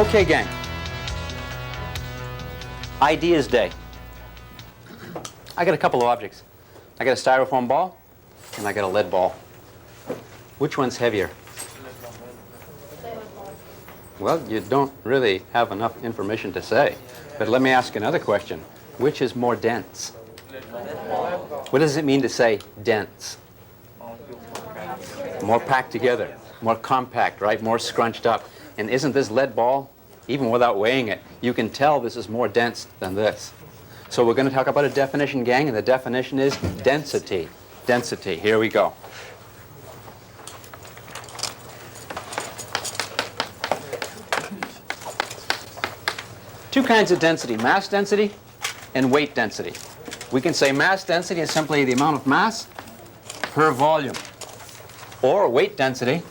Okay, gang. Ideas day. I got a couple of objects. I got a styrofoam ball, and I got a lead ball. Which one's heavier? Well, you don't really have enough information to say. But let me ask another question. Which is more dense? What does it mean to say dense? More packed together, more compact, right? More scrunched up. And isn't this lead ball, even without weighing it, you can tell this is more dense than this. So we're going to talk about a definition, gang, and the definition is density. Density. Here we go. Two kinds of density, mass density and weight density. We can say mass density is simply the amount of mass per volume. Or weight density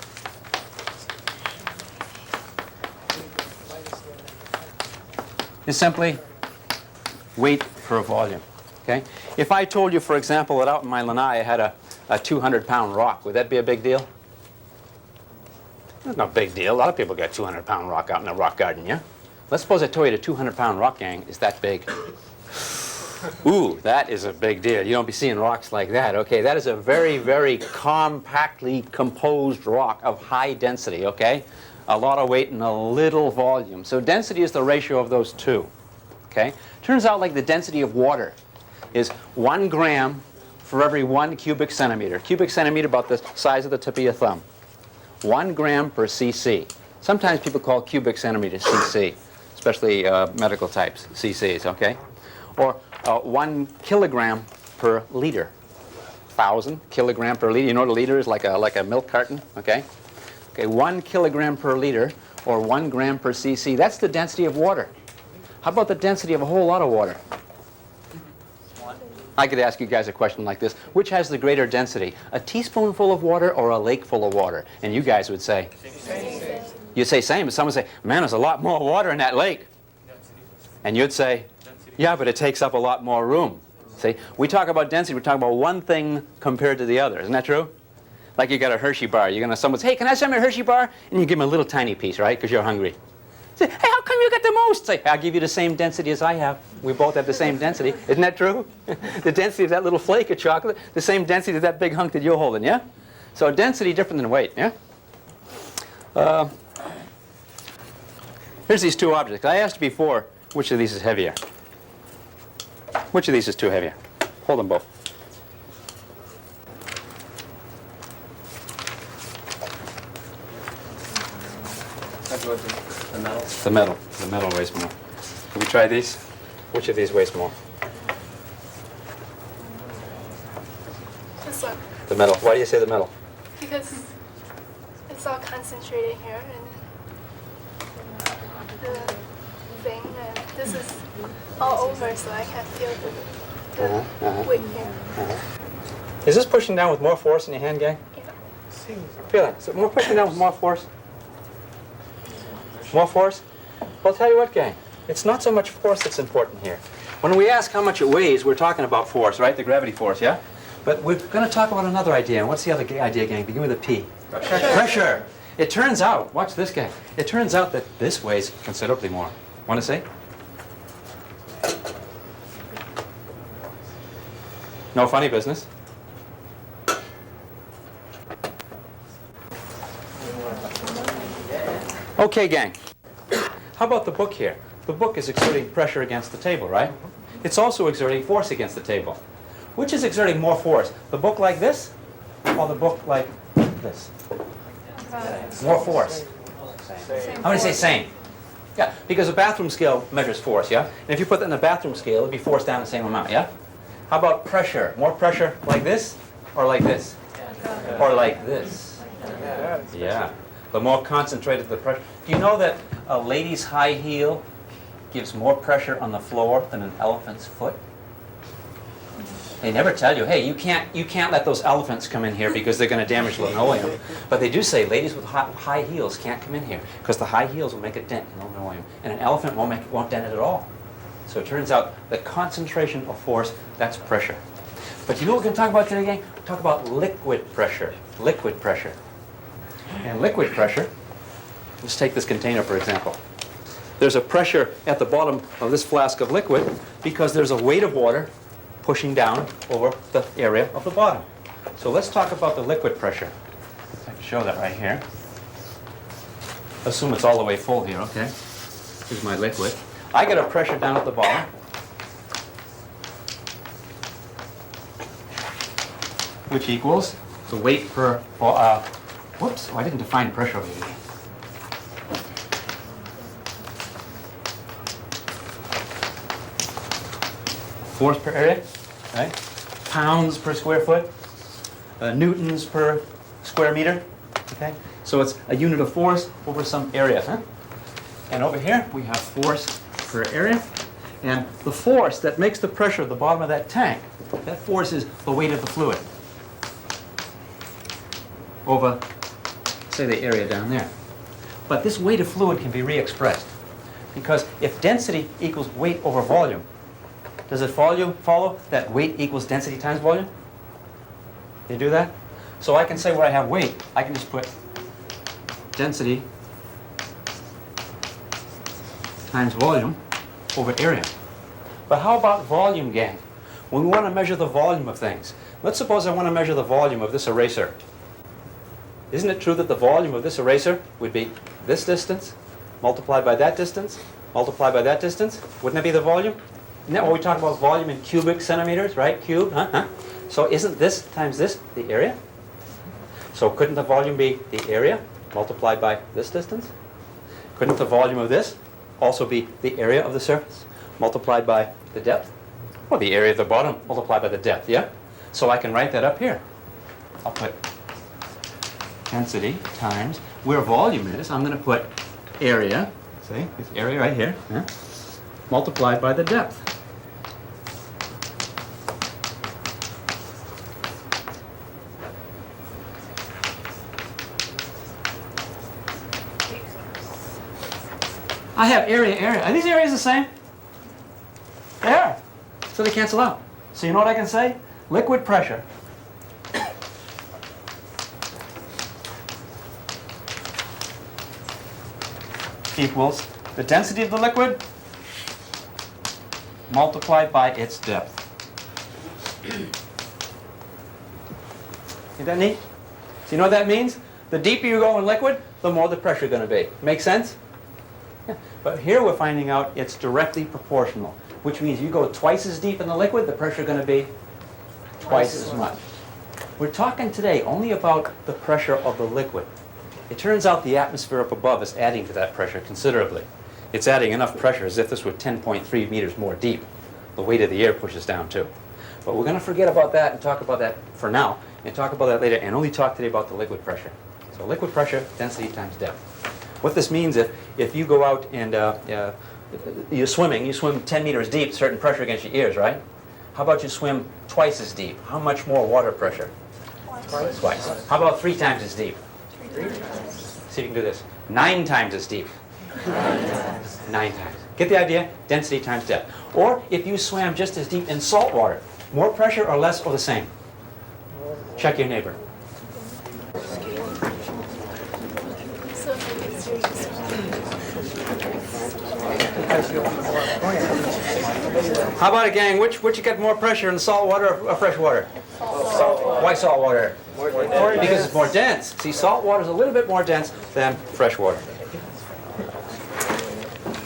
is simply weight per volume. Okay? If I told you, for example, that out in my lanai I had a 200-pound rock, would that be a big deal? That's not a big deal. A lot of people got a 200-pound rock out in a rock garden, yeah? Let's suppose I told you the 200-pound rock, gang, is that big. Ooh, that is a big deal. You don't be seeing rocks like that. Okay, that is a very, very compactly composed rock of high density, okay? A lot of weight and a little volume. So density is the ratio of those two, okay? Turns out like the density of water is 1 gram for every 1 cubic centimeter. Cubic centimeter about the size of the tip of your thumb. 1 gram per cc. Sometimes people call cubic centimeter cc, especially medical types, cc's, okay? Or 1 kilogram per liter. 1,000 kilogram per liter. You know what a liter is? Like a milk carton, okay? Okay, 1 kilogram per liter or 1 gram per cc. That's the density of water. How about the density of a whole lot of water? I could ask you guys a question like this. Which has the greater density? A teaspoonful of water or a lake full of water? And you guys would say? Same. You'd say same, but someone would say, man, there's a lot more water in that lake. And you'd say, yeah, but it takes up a lot more room. See, we talk about density, we talk about one thing compared to the other. Isn't that true? Like you got a Hershey bar. You're going to, someone say, hey, can I have a Hershey bar? And you give them a little tiny piece, right, because you're hungry. Say, hey, how come you got the most? Say, I'll give you the same density as I have. We both have the same density. Isn't that true? The density of that little flake of chocolate, the same density as that big hunk that you're holding, yeah? So density different than weight, yeah? Here's these two objects. I asked before, which of these is heavier? Which of these is too heavier? Hold them both. The metal. The metal. The metal weighs more. Can we try these? Which of these weighs more? This one. The metal. Why do you say the metal? Because it's all concentrated here and the thing, and this is all over, so I can feel the weight here. Is this pushing down with more force in your hand, gang? Yeah. Feel that? Is it more pushing down with more force? More force? Well, I'll tell you what, gang. It's not so much force that's important here. When we ask how much it weighs, we're talking about force, right? The gravity force, yeah? But we're going to talk about another idea. And what's the other idea, gang? Begin with a P. Pressure. Pressure. It turns out, watch this, gang. It turns out that this weighs considerably more. Want to see? No funny business. Okay, gang. How about the book here? The book is exerting pressure against the table, right? It's also exerting force against the table. Which is exerting more force? The book like this or the book like this? More force. I'm going to say same. Yeah, because a bathroom scale measures force, yeah? And if you put that in a bathroom scale, it'd be force down the same amount, yeah? How about pressure? More pressure like this or like this? Or like this? Yeah. The more concentrated the pressure. Do you know that a lady's high heel gives more pressure on the floor than an elephant's foot? They never tell you, hey, you can't let those elephants come in here because they're going to damage linoleum. But they do say ladies with high heels can't come in here because the high heels will make a dent in linoleum, and an elephant won't dent it at all. So it turns out the concentration of force, that's pressure. But you know what we're going to talk about today, gang? We'll talk about liquid pressure. Liquid pressure. And liquid pressure, let's take this container for example. there's a pressure at the bottom of this flask of liquid because there's a weight of water pushing down over the area of the bottom. So let's talk about the liquid pressure. I can show that right here. Assume it's all the way full here, okay? Here's my liquid. I get a pressure down at the bottom. Which equals the weight per, whoops, oh, I didn't define pressure over here. Force per area, right? Pounds per square foot, newtons per square meter, okay? So it's a unit of force over some area, huh? And over here, we have force per area. And the force that makes the pressure at the bottom of that tank, that force is the weight of the fluid over, say, the area down there. But this weight of fluid can be re-expressed. Because if density equals weight over volume, does it follow that weight equals density times volume? You do that? So I can say where I have weight, I can just put density times volume over area. But how about volume, gang? When we want to measure the volume of things, let's suppose I want to measure the volume of this eraser. Isn't it true that the volume of this eraser would be this distance multiplied by that distance multiplied by that distance? Wouldn't that be the volume? Isn't that what we talk about volume in cubic centimeters, right? Cube, huh? So isn't this times this the area? So couldn't the volume be the area multiplied by this distance? Couldn't the volume of this also be the area of the surface multiplied by the depth? Well, the area of the bottom multiplied by the depth, yeah? So I can write that up here. I'll put density times where volume is. I'm going to put area, see, this area right here, yeah? Multiplied by the depth. I have area. Are these areas the same? They are. So they cancel out. So you know what I can say? Liquid pressure equals the density of the liquid multiplied by its depth. Isn't that neat? So you know what that means? The deeper you go in liquid, the more the pressure is going to be. Make sense? Yeah. But here we're finding out it's directly proportional, which means you go twice as deep in the liquid, the pressure is going to be twice as much. We're talking today only about the pressure of the liquid. It turns out the atmosphere up above is adding to that pressure considerably. It's adding enough pressure as if this were 10.3 meters more deep. The weight of the air pushes down too. But we're going to forget about that and talk about that for now, and talk about that later, and only talk today about the liquid pressure. So liquid pressure, density times depth. What this means if you go out and you're swimming, you swim 10 meters deep, certain pressure against your ears, right? How about you swim twice as deep? How much more water pressure? Twice. How about 3 times as deep? 3 times. See if you can do this. 9 times as deep. 9 times. Get the idea? Density times depth. Or if you swam just as deep in salt water, more pressure or less or the same? Check your neighbor. How about it, gang? Which you get more pressure in salt water or fresh water? Salt water. Why salt water? Because it's more dense. See, salt water is a little bit more dense than fresh water.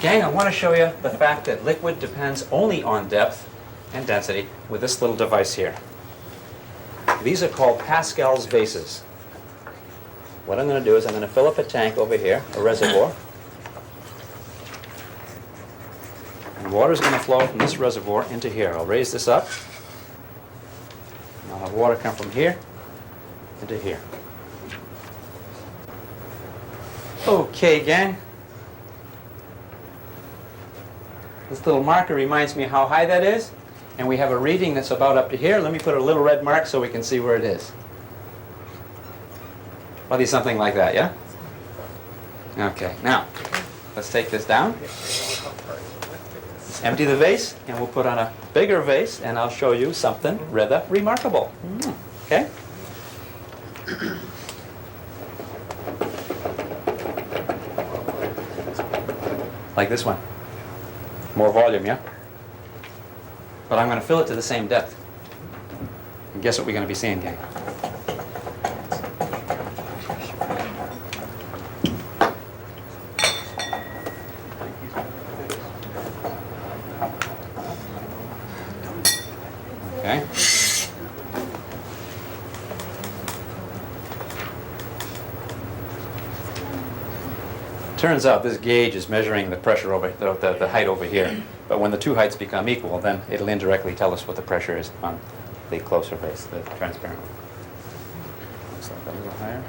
Gang, I want to show you the fact that liquid depends only on depth and density with this little device here. These are called Pascal's vases. What I'm going to do is I'm going to fill up a tank over here, a reservoir. And water is going to flow from this reservoir into here. I'll raise this up. And I'll have water come from here into here. Okay, gang. This little marker reminds me how high that is. And we have a reading that's about up to here. Let me put a little red mark so we can see where it is. Probably something like that, yeah? Okay, now, let's take this down. Let's empty the vase, and we'll put on a bigger vase, and I'll show you something rather remarkable. Okay? like this one. More volume, yeah? But I'm going to fill it to the same depth. And guess what we're going to be seeing, gang? Okay. Turns out this gauge is measuring the pressure over the height over here. But when the two heights become equal, then it'll indirectly tell us what the pressure is on the closer base, the transparent one. Looks like a little higher.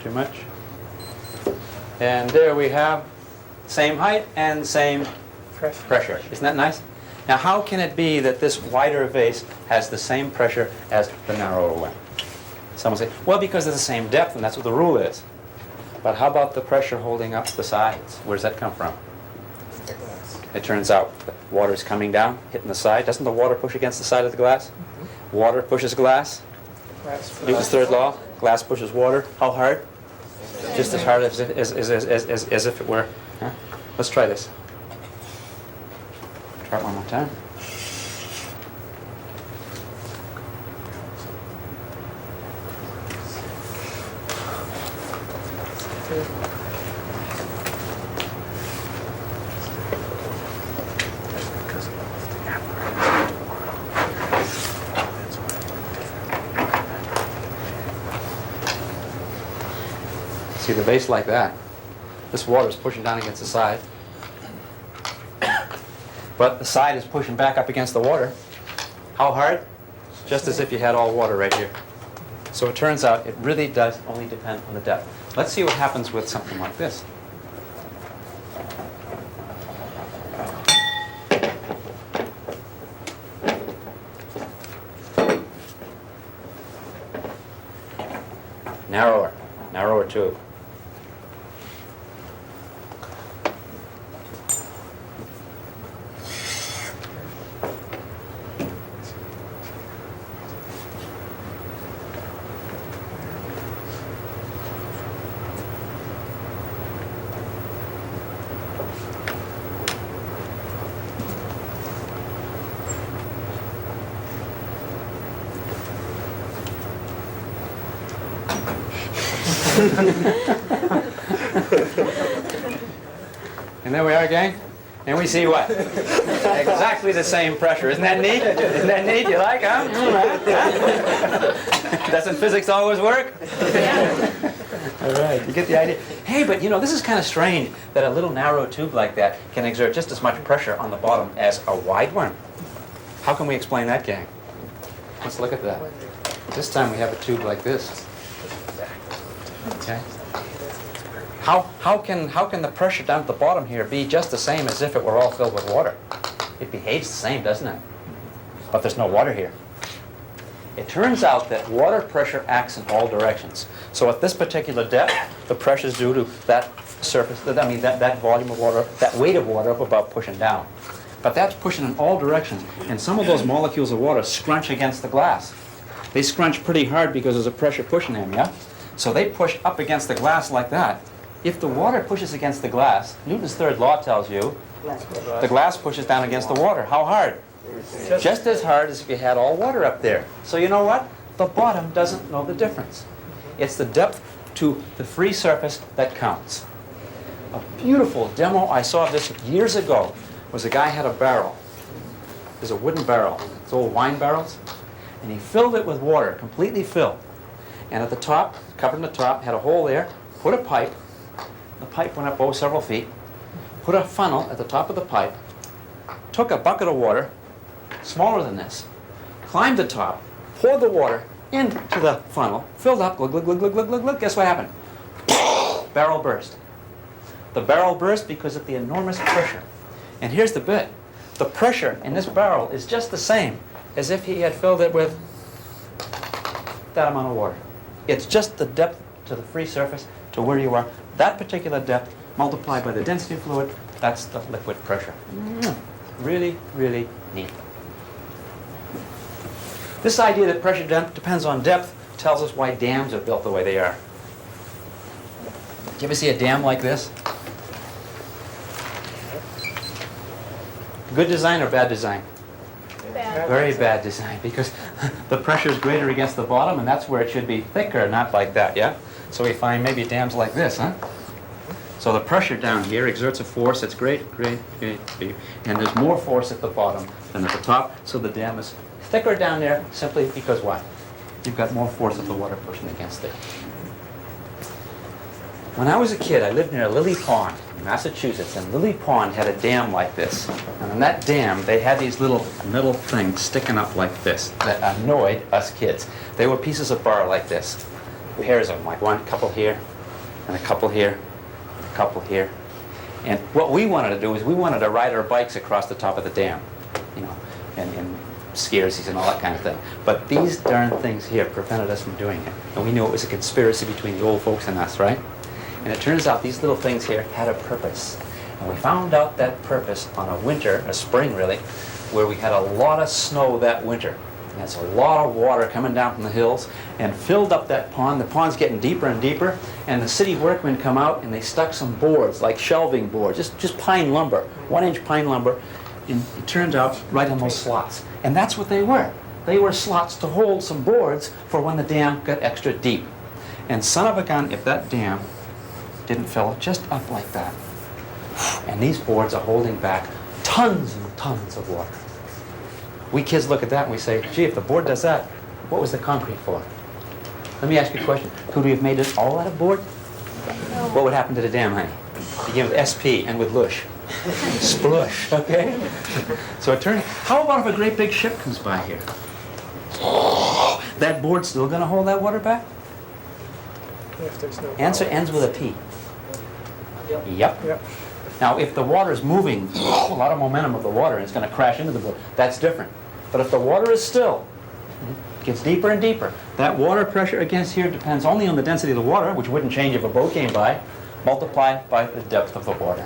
Too much. And there we have same height and same pressure. Isn't that nice? Now how can it be that this wider vase has the same pressure as the narrower one? Someone say, well, because they're the same depth and that's what the rule is. But how about the pressure holding up the sides? Where does that come from? It turns out the water is coming down, hitting the side. Doesn't the water push against the side of the glass? Water pushes glass. Newton's third law. Glass pushes water. How hard? Just as hard as if it were. Huh? Let's try this. Try it one more time. See the vase like that. This water is pushing down against the side. But the side is pushing back up against the water. How hard? Just as if you had all water right here. So it turns out it really does only depend on the depth. Let's see what happens with something like this. Narrower tube. And there we are, gang. And we see what? Exactly the same pressure. Isn't that neat? Isn't that neat? You like, huh? Doesn't physics always work? All right, you get the idea. Hey, but you know, this is kind of strange that a little narrow tube like that can exert just as much pressure on the bottom as a wide one. How can we explain that, gang? Let's look at that. This time we have a tube like this. Okay. How can the pressure down at the bottom here be just the same as if it were all filled with water? It behaves the same, doesn't it? But there's no water here. It turns out that water pressure acts in all directions. So at this particular depth, the pressure is due to that surface, that volume of water, that weight of water up above pushing down. But that's pushing in all directions. And some of those molecules of water scrunch against the glass. They scrunch pretty hard because there's a pressure pushing them, yeah? So they push up against the glass like that. If the water pushes against the glass, Newton's third law tells you the glass pushes down against the water. How hard? Just as hard as if you had all water up there. So you know what? The bottom doesn't know the difference. It's the depth to the free surface that counts. A beautiful demo I saw of this years ago was a guy had a barrel. There's a wooden barrel. It's old wine barrels. And he filled it with water, completely filled. And at the top, covered in the top, had a hole there, put a pipe. The pipe went up several feet, put a funnel at the top of the pipe, took a bucket of water, smaller than this, climbed the top, poured the water into the funnel, filled up, glug, glug, glug, glug, glug, glug, glug. Guess what happened? Barrel burst. The barrel burst because of the enormous pressure. And here's the bit. The pressure in this barrel is just the same as if he had filled it with that amount of water. It's just the depth to the free surface to where you are That particular depth multiplied by the density of fluid, that's the liquid pressure. Really, really neat. This idea that pressure depends on depth tells us why dams are built the way they are. Do you ever see a dam like this? Good design or bad design? Bad. Very bad design, because the pressure is greater against the bottom, and that's where it should be thicker, not like that, yeah? So we find maybe dams like this, huh? So the pressure down here exerts a force that's great, and there's more force at the bottom than at the top, so the dam is thicker down there simply because why? You've got more force of the water pushing against there. When I was a kid, I lived near Lily Pond in Massachusetts, and Lily Pond had a dam like this. And in that dam, they had these little metal things sticking up like this that annoyed us kids. They were pieces of bar like this. Pairs of them, like one couple here, and a couple here, a couple here. And what we wanted to do is we wanted to ride our bikes across the top of the dam, you know, and skiers and all that kind of thing. But these darn things here prevented us from doing it. And we knew it was a conspiracy between the old folks and us, right? And it turns out these little things here had a purpose. And we found out that purpose on a winter, a spring really, where we had a lot of snow that winter. And there's a lot of water coming down from the hills and filled up that pond. The pond's getting deeper and deeper. And the city workmen come out and they stuck some boards, like shelving boards, just pine lumber, 1-inch pine lumber. And it turns out right in those slots. And that's what they were. They were slots to hold some boards for when the dam got extra deep. And son of a gun, if that dam didn't fill just up like that. And these boards are holding back tons and tons of water. We kids look at that and we say, gee, if the board does that, what was the concrete for? Let me ask you a question. Could we have made it all out of board? No. What would happen to the dam, honey? Begin with SP and with lush. Splush, okay? So it turns, how about if a great big ship comes by here? That board's still gonna hold that water back? If there's no Answer ends with a P. Yep. Now, if the water is moving, a lot of momentum of the water, and it's going to crash into the board, that's different. But if the water is still, it gets deeper and deeper. That water pressure against here depends only on the density of the water, which wouldn't change if a boat came by, multiplied by the depth of the water.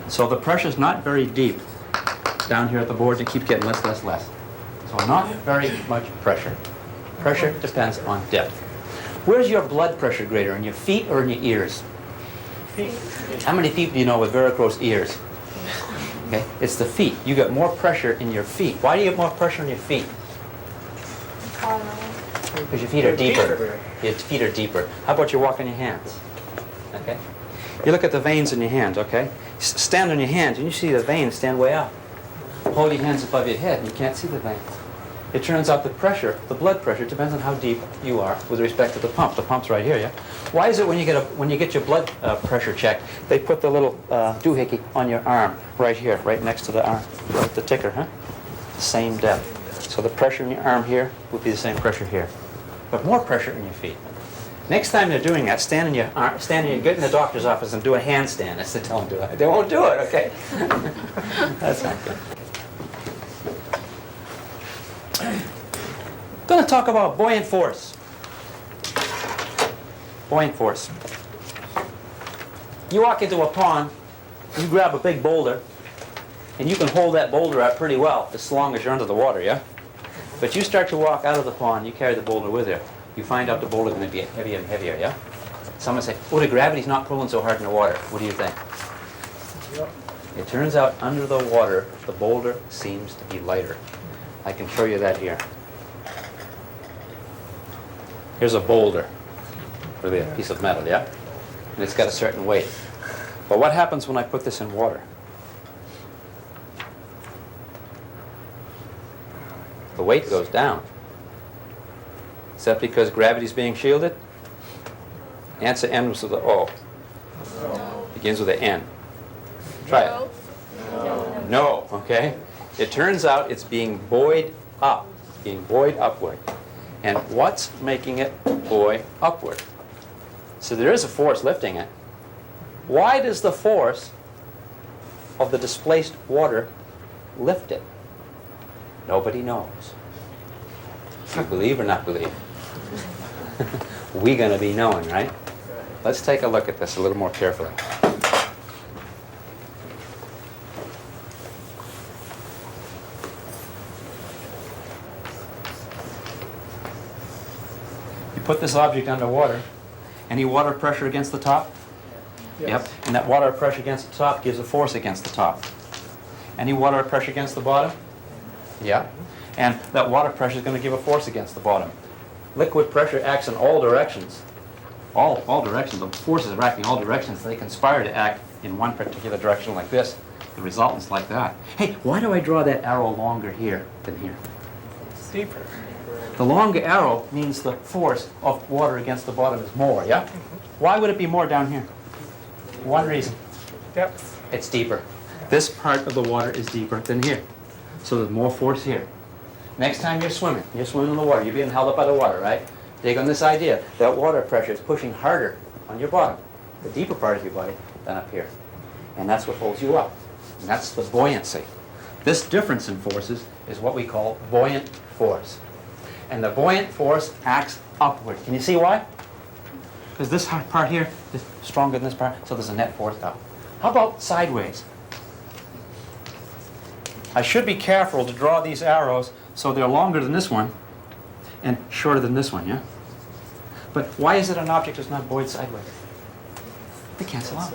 So the pressure is not very deep down here at the boards. It keeps getting less. So not very much pressure. Pressure depends on depth. Where's your blood pressure greater, in your feet or in your ears? feet. How many people do you know with varicose ears? Okay, it's the feet. You get more pressure in your feet. Why do you get more pressure in your feet? Because your feet are deeper. Your feet are deeper. How about you walk on your hands? Okay. You look at the veins in your hands, okay? Stand on your hands and you see the veins stand way up. Hold your hands above your head and you can't see the veins. It turns out the pressure, the blood pressure, depends on how deep you are with respect to the pump. The pump's right here, yeah? Why is it when you get your blood pressure checked, they put the little doohickey on your arm right here, right next to the arm, right, the ticker, huh? Same depth. So the pressure in your arm here would be the same pressure here, but more pressure in your feet. Next time they're doing that, get in the doctor's office and do a handstand. That's what they tell them to do. They won't do it, okay? That's not good. I'm going to talk about buoyant force. Buoyant force. You walk into a pond, you grab a big boulder, and you can hold that boulder up pretty well as long as you're under the water, yeah? But you start to walk out of the pond, you carry the boulder with you. You find out the boulder is going to be heavier and heavier, yeah? Someone say, oh, the gravity's not pulling so hard in the water. What do you think? Yep. It turns out under the water, the boulder seems to be lighter. I can show you that here. Here's a boulder, really a piece of metal, yeah? And it's got a certain weight. But what happens when I put this in water? The weight goes down. Is that because gravity's being shielded? Answer ends with the O. No. Begins with an N. Try it. No. No, okay? It turns out it's being buoyed up. It's being buoyed upward. And what's making it buoy upward? So there is a force lifting it. Why does the force of the displaced water lift it? Nobody knows. You believe or not believe? We're going to be knowing, right? Let's take a look at this a little more carefully. You put this object underwater. Any water pressure against the top? Yes. Yep. And that water pressure against the top gives a force against the top. Any water pressure against the bottom? Yeah. And that water pressure is going to give a force against the bottom. Liquid pressure acts in all directions. All directions. The forces are acting in all directions. They conspire to act in one particular direction like this. The resultant's like that. Hey, why do I draw that arrow longer here than here? It's deeper. The longer arrow means the force of water against the bottom is more, yeah? Why would it be more down here? One reason. Depth. It's deeper. This part of the water is deeper than here. So there's more force here. Next time you're swimming in the water, you're being held up by the water, right? Dig on this idea that water pressure is pushing harder on your bottom, the deeper part of your body, than up here. And that's what holds you up. And that's the buoyancy. This difference in forces is what we call buoyant force. And the buoyant force acts upward. Can you see why? Because this part here is stronger than this part, so there's a net force up. How about sideways? I should be careful to draw these arrows so they're longer than this one and shorter than this one, yeah? But why is it an object is not buoyed sideways? They cancel out.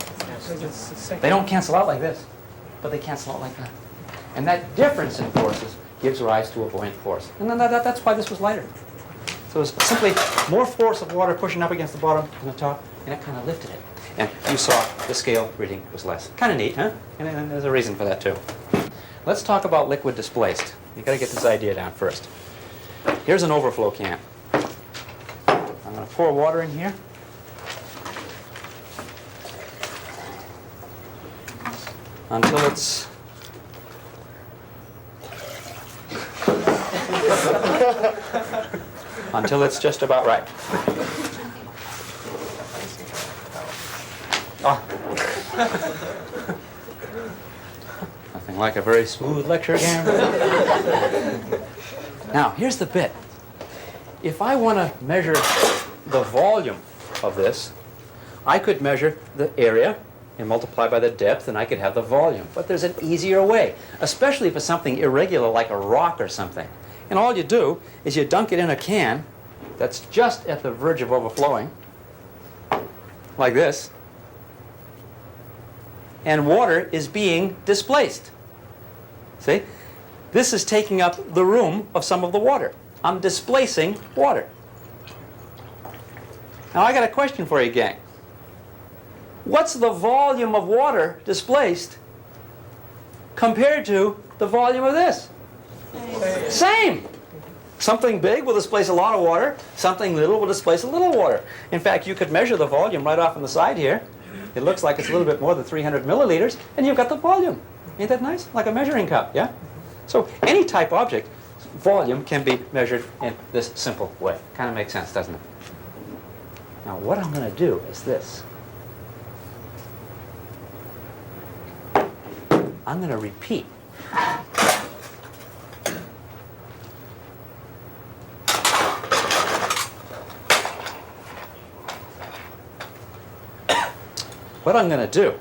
They don't cancel out like this, but they cancel out like that. And that difference in forces gives rise to a buoyant force. And then that's why this was lighter. So it's simply more force of water pushing up against the bottom and the top, and it kind of lifted it. And you saw the scale reading was less. Kind of neat, huh? And there's a reason for that, too. Let's talk about liquid displaced. You've got to get this idea down first. Here's an overflow can. I'm going to pour water in here. Until it's just about right. Oh. Nothing like a very smooth lecture again. Now, here's the bit. If I want to measure the volume of this, I could measure the area and multiply by the depth, and I could have the volume. But there's an easier way, especially for something irregular like a rock or something. And all you do is you dunk it in a can that's just at the verge of overflowing, like this, and water is being displaced. See? This is taking up the room of some of the water. I'm displacing water. Now I got a question for you, gang. What's the volume of water displaced compared to the volume of this? Same. Something big will displace a lot of water. Something little will displace a little water. In fact, you could measure the volume right off on the side here. It looks like it's a little bit more than 300 milliliters, and you've got the volume. Ain't that nice? Like a measuring cup, yeah? So any type object, volume can be measured in this simple way. Kind of makes sense, doesn't it? Now, what I'm going to do is this. I'm going to repeat. What I'm going to do,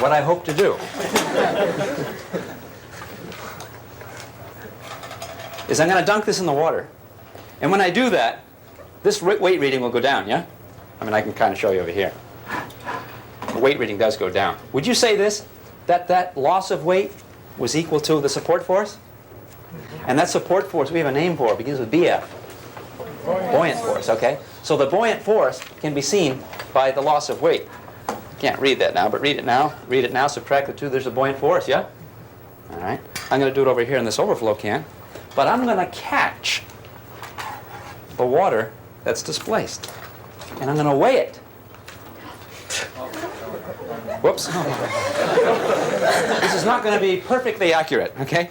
what I hope to do, is I'm going to dunk this in the water. And when I do that, this weight reading will go down, yeah? I mean, I can kind of show you over here. The weight reading does go down. Would you say this, that loss of weight was equal to the support force? And that support force, we have a name for it, begins with BF. Buoyant force, okay? So the buoyant force can be seen by the loss of weight. You can't read that now, but read it now. Read it now, subtract the two, there's a buoyant force, yeah? All right. I'm going to do it over here in this overflow can. But I'm going to catch the water that's displaced. And I'm going to weigh it. Whoops. This is not going to be perfectly accurate, okay?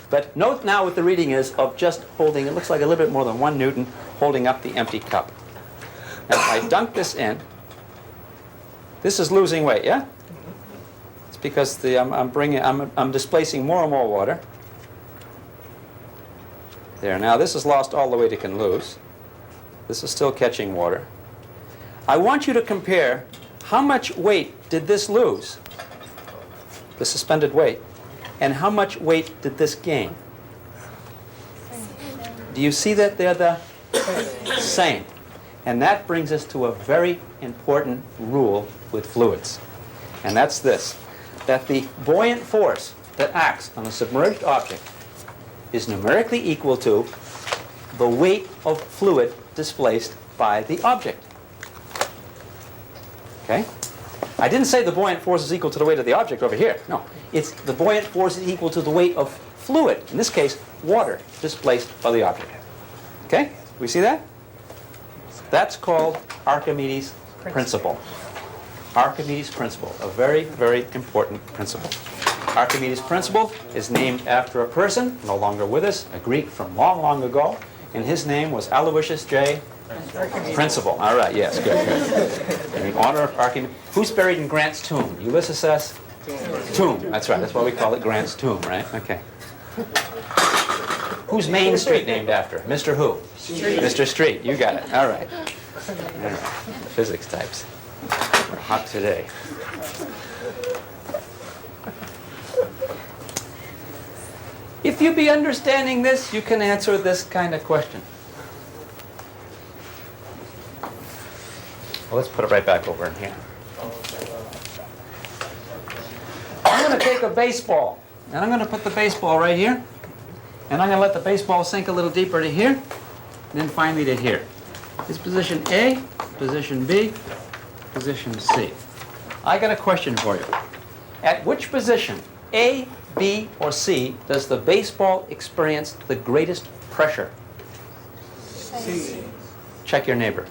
But note now what the reading is of just holding, it looks like a little bit more than 1 Newton holding up the empty cup. Now if I dunk this in, this is losing weight, yeah? It's because I'm displacing more and more water. There, now this is lost all the weight it can lose. This is still catching water. I want you to compare how much weight did this lose, the suspended weight, and how much weight did this gain? Do you see that they're the same? And that brings us to a very important rule with fluids. And that's this, that the buoyant force that acts on a submerged object is numerically equal to the weight of fluid displaced by the object. Okay? I didn't say the buoyant force is equal to the weight of the object over here. No, it's the buoyant force is equal to the weight of fluid, in this case, water, displaced by the object. Okay? We see that? That's called Archimedes' principle. Archimedes' principle, a very, very important principle. Archimedes' principle is named after a person, no longer with us, a Greek from long, long ago, and his name was Aloysius J. Principle. All right, yes, good, good. In honor of Archimedes. Who's buried in Grant's tomb? Ulysses S. Tomb. That's right, that's why we call it Grant's tomb, right? Okay. Who's Main Street named after? Mr. Who? Street. Mr. Street, you got it. All right. All right. Physics types. We're hot today. If you be understanding this, you can answer this kind of question. Well, let's put it right back over in here. I'm going to take a baseball, and I'm going to put the baseball right here, and I'm going to let the baseball sink a little deeper to here, and then finally to here. It's position A, position B, position C. I got a question for you. At which position, A, B, or C, does the baseball experience the greatest pressure? C. Check your neighbor.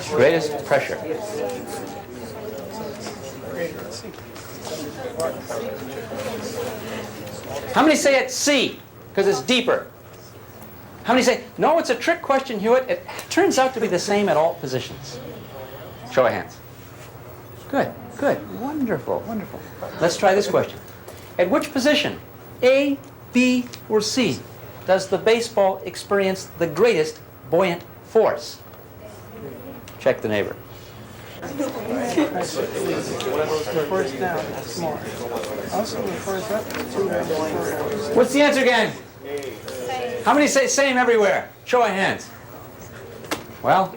Greatest pressure. How many say it's C, because it's deeper? How many say, no, it's a trick question, Hewitt. It turns out to be the same at all positions. Show of hands. Good, good, wonderful, wonderful. Let's try this question. At which position, A, B, or C, does the baseball experience the greatest buoyant force? Check the neighbor. First down, that's more. Also, the first up, two hands. What's the answer again? How many say same everywhere? Show of hands. Well,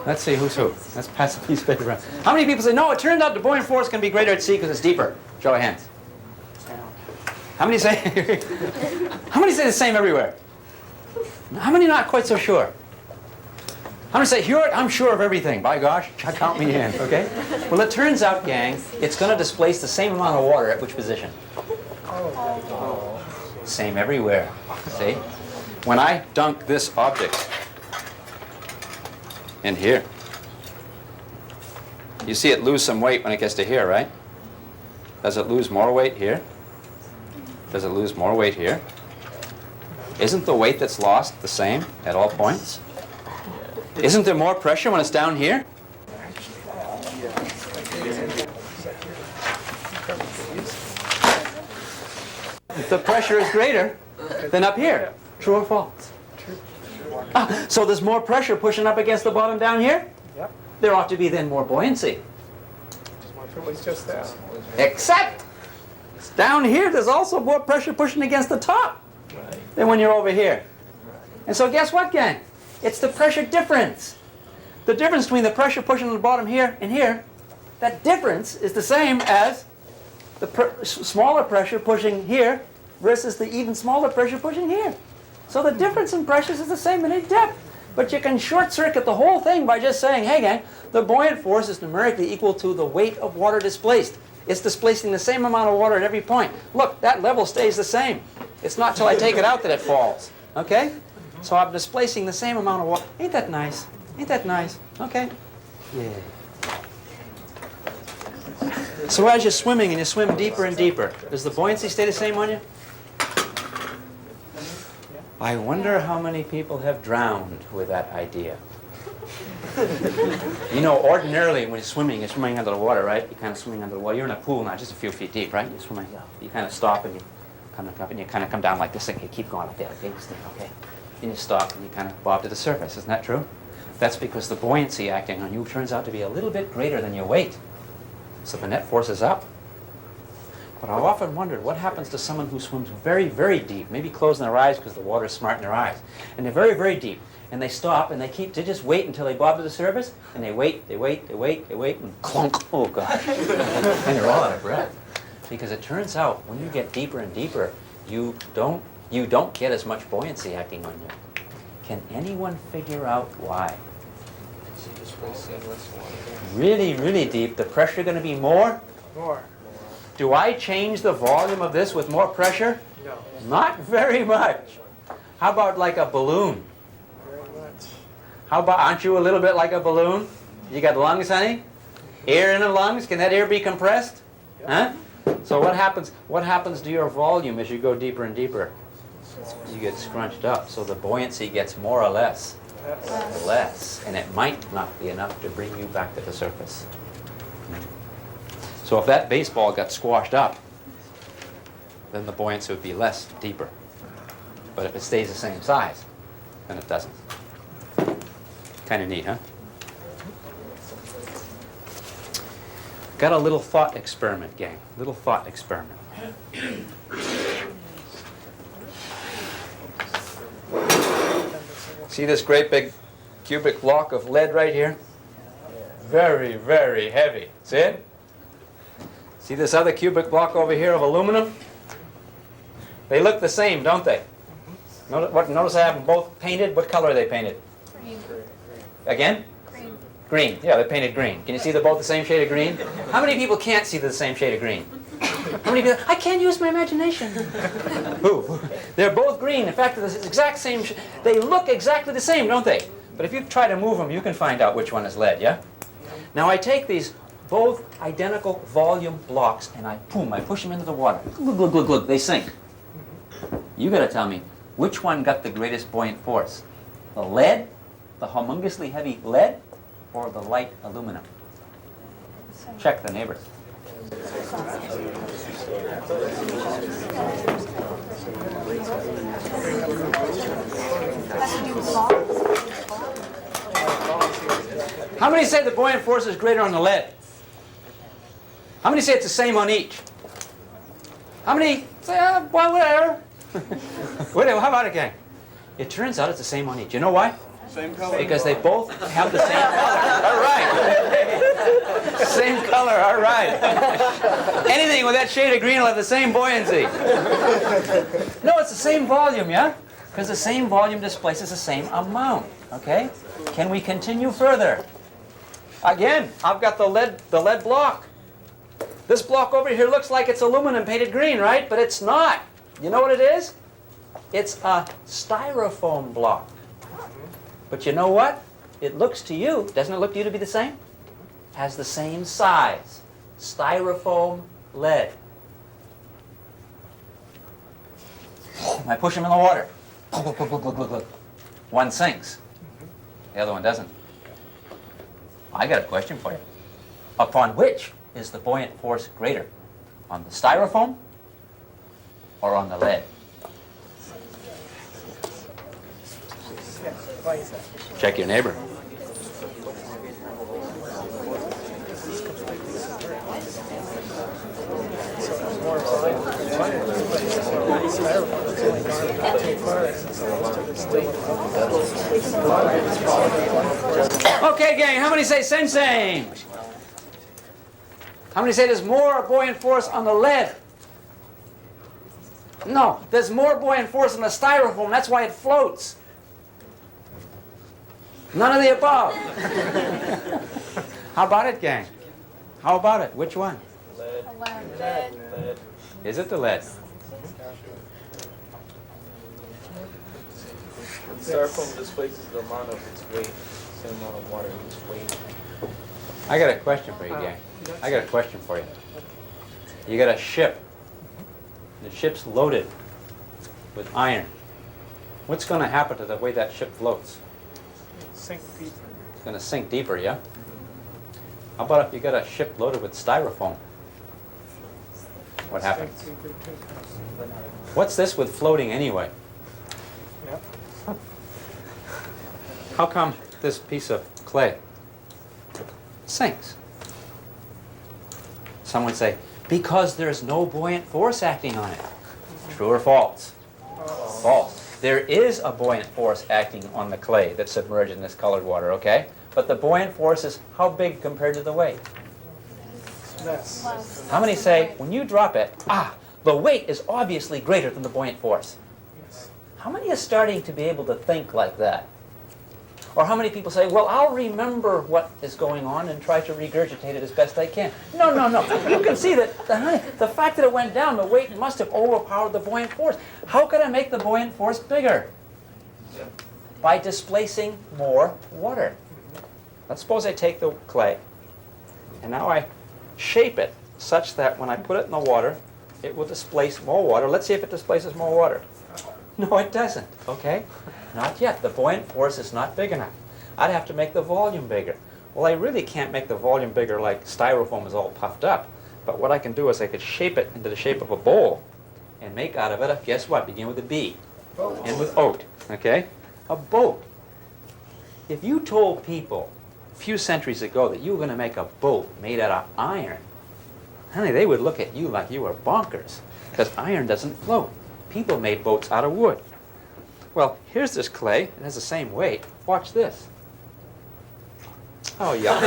let's see who's who. Let's pass the piece of paper around. How many people say, no, it turned out the buoyant force can be greater at sea because it's deeper? Show of hands. How many say, how many say the same everywhere? How many not quite so sure? How many say, Hewitt, I'm sure of everything. By gosh, count me in, okay? Well, it turns out, gang, it's going to displace the same amount of water at which position? Same everywhere, see? When I dunk this object in here, you see it lose some weight when it gets to here, right? Does it lose more weight here? Does it lose more weight here? Isn't the weight that's lost the same at all points? Isn't there more pressure when it's down here? The pressure is greater than up here. True or false? Ah, so there's more pressure pushing up against the bottom down here? Yep. There ought to be then more buoyancy. It was just that. Except down here there's also more pressure pushing against the top than when you're over here. And so guess what, gang? It's the pressure difference. The difference between the pressure pushing on the bottom here and here, that difference is the same as the smaller pressure pushing here versus the even smaller pressure pushing here. So the difference in pressures is the same in any depth. But you can short circuit the whole thing by just saying, hey gang, the buoyant force is numerically equal to the weight of water displaced. It's displacing the same amount of water at every point. Look, that level stays the same. It's not till I take it out that it falls. Okay? So I'm displacing the same amount of water. Ain't that nice? Ain't that nice? Okay. Yeah. So as you're swimming and you swim deeper and deeper, does the buoyancy stay the same on you? I wonder how many people have drowned with that idea. You know, ordinarily when you're swimming under the water, right? You're kind of swimming under the water. You're in a pool now, just a few feet deep, right? You're swimming, you kind of stop and you coming up, and you kind of come down like this, and you keep going like that, okay? You stay, okay? And you stop, and you kind of bob to the surface. Isn't that true? That's because the buoyancy acting on you turns out to be a little bit greater than your weight. So the net force is up. But I've often wondered what happens to someone who swims very, very deep, maybe closing their eyes because the water's smart in their eyes. And they're very, very deep. And they stop, and they just wait until they bob to the surface, and they wait, and clunk, oh God. And they're all out of breath. Because it turns out, when you get deeper and deeper, you don't get as much buoyancy acting on you. Can anyone figure out why? Really, really deep, the pressure going to be more? More. Do I change the volume of this with more pressure? No. Not very much. How about like a balloon? Very much. How about, aren't you a little bit like a balloon? You got lungs, honey? Air in the lungs? Can that air be compressed? Yep. Huh? So what happens to your volume as you go deeper and deeper? You get scrunched up, so the buoyancy gets more or less? Less. And it might not be enough to bring you back to the surface. So if that baseball got squashed up, then the buoyancy would be less, deeper. But if it stays the same size, then it doesn't. Kind of neat, huh? Got a little thought experiment, gang. Little thought experiment. See this great big cubic block of lead right here? Very, very heavy. See it? See this other cubic block over here of aluminum? They look the same, don't they? Notice I have them both painted. What color are they painted? Green. Again? Green. Green. Yeah, they're painted green. Can you see they're both the same shade of green? How many people can't see the same shade of green? How many people? I can't use my imagination. Who? They're both green. In fact, they're the exact same. They look exactly the same, don't they? But if you try to move them, you can find out which one is lead, yeah? Now I take these both identical volume blocks and I push them into the water. Glug, glug, glug, glug. They sink. You got to tell me which one got the greatest buoyant force? The lead, the humongously heavy lead, or the light aluminum? Check the neighbors. How many say the buoyant force is greater on the lead? How many say it's the same on each? How many say, well, whatever? Whatever, how about it, gang? It turns out it's the same on each. You know why? Same color. Because they both have the same color. All right. Same color, all right. Anything with that shade of green will have the same buoyancy. No, it's the same volume, yeah? Because the same volume displaces the same amount, okay? Can we continue further? Again, I've got the lead block. This block over here looks like it's aluminum painted green, right? But it's not. You know what it is? It's a styrofoam block. But you know what? It looks to you, doesn't it look to you to be the same? Has the same size. Styrofoam lead. I push them in the water. One sinks. The other one doesn't. I got a question for you. Upon which is the buoyant force greater? On the styrofoam or on the lead? Check your neighbor. Okay, gang, how many say same? How many say there's more buoyant force on the lead? No, there's more buoyant force on the styrofoam. That's why it floats. None of the above. How about it, gang? How about it? Which one? Lead. Is it the lead? Styrofoam displaces the amount of its weight, same amount of water in its weight. I got a question for you, gang. I got a question for you. You got a ship. The ship's loaded with iron. What's going to happen to the way that ship floats? Sink deeper. It's going to sink deeper, yeah? How about if you got a ship loaded with styrofoam? what happens? What's this with floating anyway? Yep. How come this piece of clay sinks? Some would say, because there's no buoyant force acting on it. True or false? False. There is a buoyant force acting on the clay that's submerged in this colored water, okay? But the buoyant force is how big compared to the weight? Less. How many say, when you drop it, the weight is obviously greater than the buoyant force? Yes. How many are starting to be able to think like that? Or how many people say, well, I'll remember what is going on and try to regurgitate it as best I can? No, no, no. You can see that the fact that it went down, the weight must have overpowered the buoyant force. How could I make the buoyant force bigger? By displacing more water. Let's suppose I take the clay, and now I shape it such that when I put it in the water, it will displace more water. Let's see if it displaces more water. No, it doesn't, okay? Not yet. The buoyant force is not big enough. I'd have to make the volume bigger. Well, I really can't make the volume bigger like styrofoam is all puffed up. But what I can do is I could shape it into the shape of a bowl and make out of it a, guess what, begin with a B. End with oat, okay? A boat. If you told people a few centuries ago that you were going to make a boat made out of iron, honey, they would look at you like you were bonkers, because iron doesn't float. People made boats out of wood. Well, here's this clay. It has the same weight. Watch this. Oh, yuck.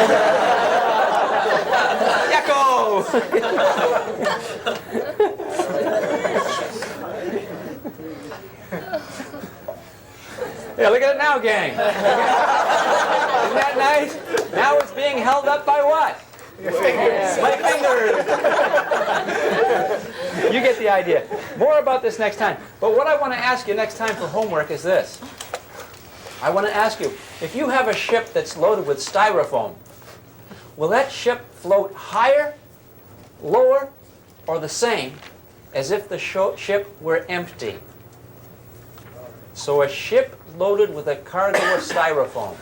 Yeah, look at it now, gang. Isn't that nice? Now it's being held up by what? My fingers. You get the idea. More about this next time. But what I want to ask you next time for homework is this. I want to ask you, if you have a ship that's loaded with styrofoam, will that ship float higher, lower, or the same as if the ship were empty? So a ship loaded with a cargo of styrofoam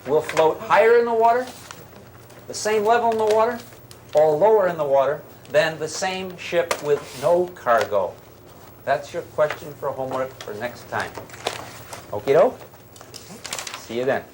will float higher in the water, the same level in the water, or lower in the water than the same ship with no cargo. That's your question for homework for next time. Okie doke? See you then.